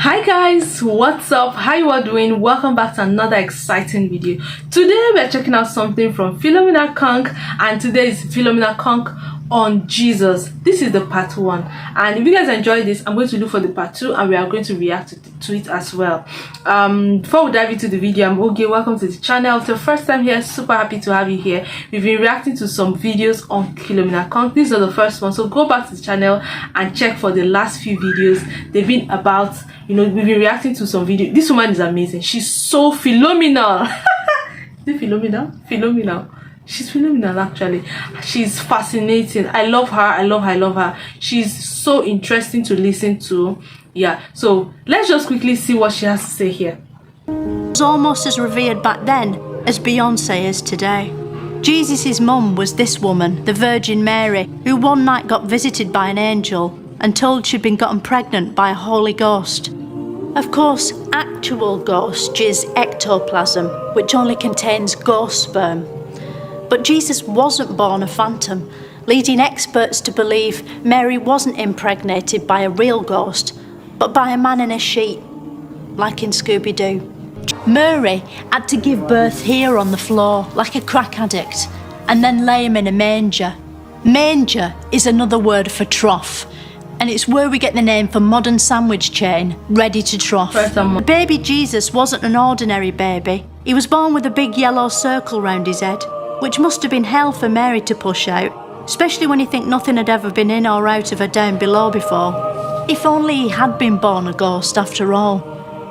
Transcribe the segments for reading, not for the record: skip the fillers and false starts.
Hi guys, what's up? How you all doing? Welcome back to another exciting video. Today we are checking out something from Philomena Cunk, and today is Philomena Cunk on Jesus. This is the part 1, and if you guys enjoy this, I'm going to look for the part 2 and we are going to react to it as well. Before we dive into the video, I'm Oge. Welcome to the channel. It's your first time here, super happy to have you here. We've been reacting to some videos on Philomena Cunk. These are the first one, so go back to the channel and check for the last few videos. They've been about, we've been reacting to some videos. This woman is amazing. She's so phenomenal. Is it phenomenal? Phenomenal. She's phenomenal, actually. She's fascinating. I love her. I love her. She's so interesting to listen to. Yeah, so let's just quickly see what she has to say here. Was almost as revered back then as Beyonce is today. Jesus' mum was this woman, the Virgin Mary, who one night got visited by an angel and told she'd been gotten pregnant by a Holy Ghost. Of course, actual ghost is ectoplasm, which only contains ghost sperm. But Jesus wasn't born a phantom, leading experts to believe Mary wasn't impregnated by a real ghost, but by a man in a sheet, like in Scooby-Doo. Mary had to give birth here on the floor, like a crack addict, and then lay him in a manger. Manger is another word for trough, and it's where we get the name for modern sandwich chain, ready to trough. The baby Jesus wasn't an ordinary baby. He was born with a big yellow circle round his head, which must have been hell for Mary to push out, especially when you think nothing had ever been in or out of her down below before. If only he had been born a ghost after all.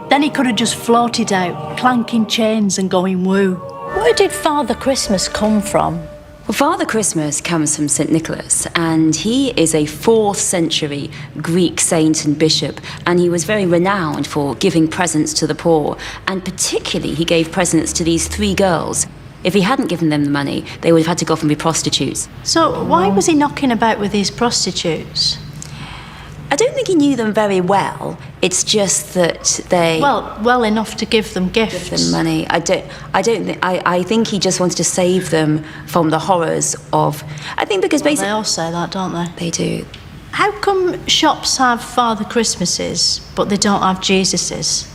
Then he could have just floated out, clanking chains and going woo. Where did Father Christmas come from? Well, Father Christmas comes from St. Nicholas, and he is a 4th century Greek saint and bishop, and he was very renowned for giving presents to the poor, and particularly he gave presents to these 3 girls. If he hadn't given them the money, they would have had to go off and be prostitutes. So why was he knocking about with these prostitutes? I don't think he knew them very well. It's just that they... Well enough to give them gifts. Give them money. I think he just wanted to save them from the horrors of... I think because basically... They all say that, don't they? They do. How come shops have Father Christmases, but they don't have Jesus's?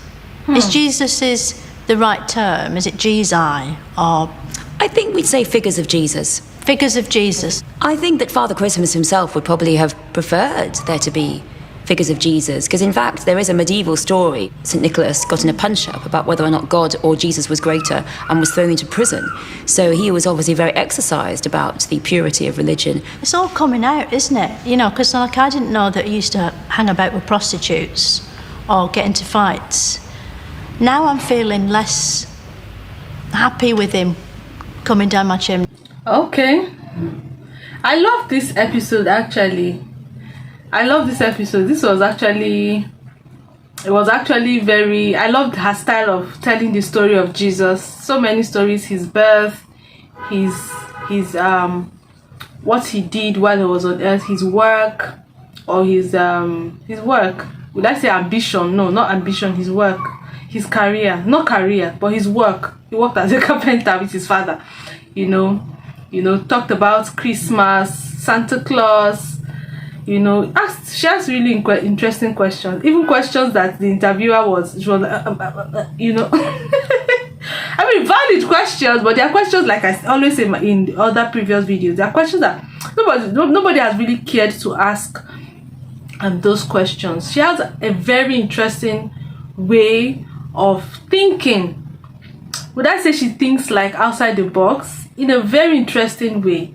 Is Jesus's the right term? Is it Jesus or... I think we'd say figures of Jesus. Figures of Jesus. I think that Father Christmas himself would probably have preferred there to be figures of Jesus, because in fact there is a medieval story. St. Nicholas got in a punch-up about whether or not God or Jesus was greater and was thrown into prison. So he was obviously very exercised about the purity of religion. It's all coming out, isn't it? Because I didn't know that he used to hang about with prostitutes or get into fights. Now I'm feeling less happy with him coming down my chimney. Okay, I love this episode, actually. I love this episode. It was actually very... I loved her style of telling the story of Jesus. So many stories: his birth, his what he did while he was on earth, his work, or his work. Would I say ambition? No, not ambition. His work, his career, not career, but his work. He worked as a carpenter with his father. Talked about Christmas, Santa Claus. She asked really interesting questions, even questions that the interviewer was I mean, valid questions, but they are questions, like I always say in the other previous videos, they are questions that nobody has really cared to ask those questions. She has a very interesting way of thinking. Would I say she thinks like outside the box in a very interesting way?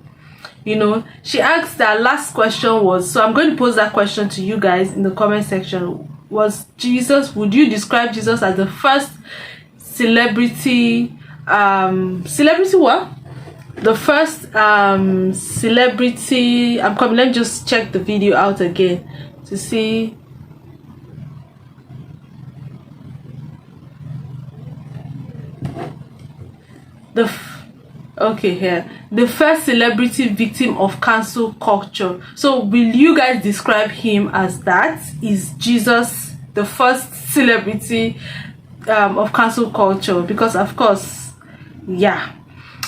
She asked, that last question was, so I'm going to pose that question to you guys in the comment section. Would you describe Jesus as the first celebrity, what? The first celebrity, I'm coming, let me just check the video out again to see. The first celebrity victim of cancel culture. So will you guys describe him as that? Is Jesus the first celebrity of cancel culture? Because of course, yeah.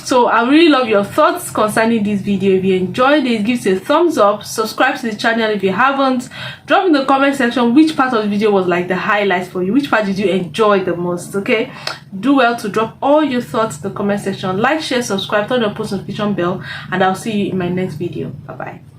So I really love your thoughts concerning this video. If you enjoyed it, give it a thumbs up, subscribe to the channel if you haven't, drop in the comment section which part of the video was like the highlights for you, which part did you enjoy the most. Okay, do well to drop all your thoughts in the comment section. Like, share, subscribe, turn on the post notification bell, and I'll see you in my next video. Bye bye.